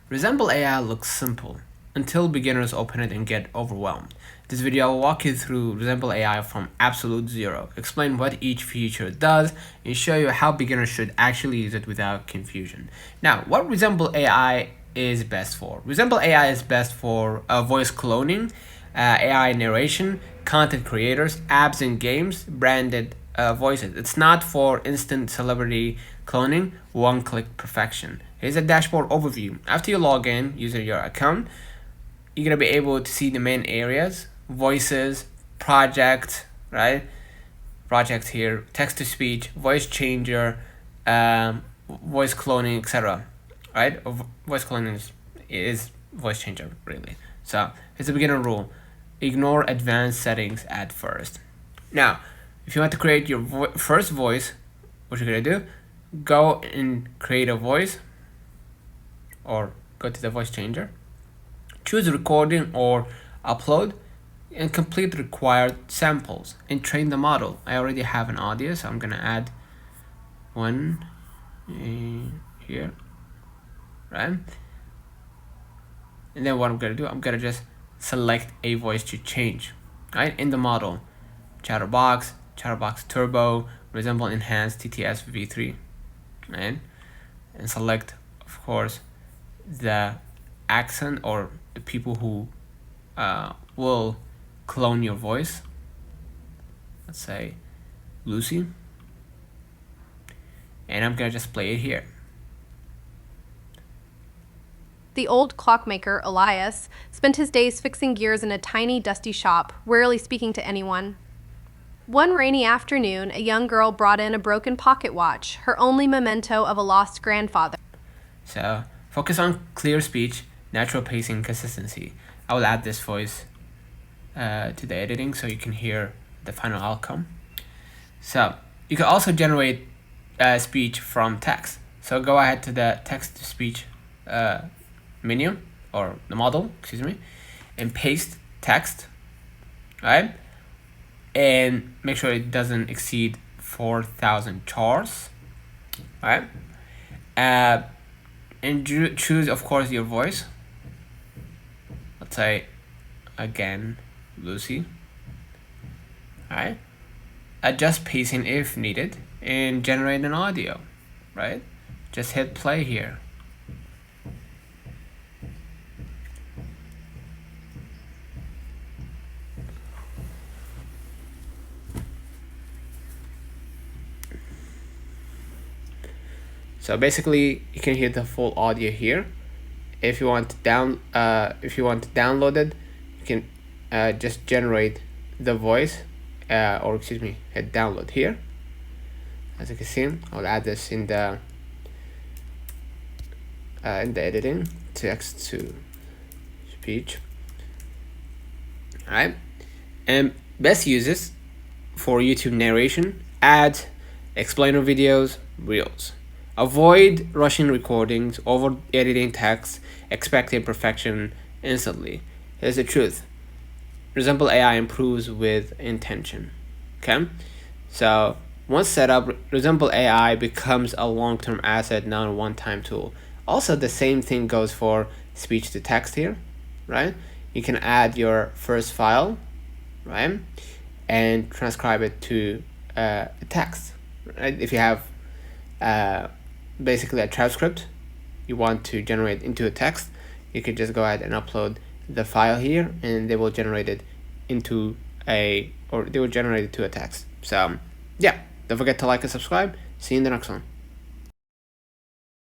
Resemble AI looks simple until beginners open it and get overwhelmed. This video will walk you through Resemble AI from absolute zero, explain what each feature does, and show you how beginners should actually use it without confusion. Now, what Resemble AI is best for? Resemble AI is best for voice cloning, AI narration, content creators, apps and games, branded voices. It's not for instant celebrity cloning, one-click perfection. Here's a dashboard overview. After you log in using your account, you're gonna be able to see the main areas: voices, project, right? Project here, text to speech, voice changer, voice cloning, etc. Right? Voice cloning is voice changer really. So here's the beginner rule: ignore advanced settings at first. Now, if you want to create your first voice, what you're gonna do? Go and create a voice, or go to the voice changer. Choose recording or upload and complete required samples and train the model. I already have an audio, so I'm gonna add one here, right? And then what I'm gonna do, I'm gonna just select a voice to change, right? In the model, Chatterbox Turbo, Resemble Enhanced TTS V3, right? And select, of course, the accent or the people who will clone your voice. Let's say Lucy, and I'm gonna just play it here. The old clockmaker, Elias, spent his days fixing gears in a tiny, dusty shop, rarely speaking to anyone. One rainy afternoon, a young girl brought in a broken pocket watch, her only memento of a lost grandfather. So focus on clear speech, natural pacing, consistency. I will add this voice to the editing so you can hear the final outcome. So you can also generate speech from text. So go ahead to the text to speech menu, or the model, excuse me, and paste text, right? And make sure it doesn't exceed 4,000 chars, right? And choose, of course, your voice. Let's say, again, Lucy. Alright. Adjust pacing if needed, and generate an audio, right? Just hit play here. So basically, you can hear the full audio here. If you want to download it, you can just generate the voice, or excuse me, hit download here. As you can see, I'll add this in the editing, text to speech. Alright, and best uses for YouTube narration, ads, explainer videos, reels. Avoid rushing recordings, over editing text, expecting perfection instantly. Here's the truth: Resemble AI improves with intention. Okay, so once set up, Resemble AI becomes a long-term asset, not a one-time tool. Also, the same thing goes for speech to text here, right? You can add your first file, right, and transcribe it to text, right? If you have basically a transcript you want to generate into a text, you could just go ahead and upload the file here, and they will generate it into a text. So yeah, don't forget to like and subscribe. See you in the next one.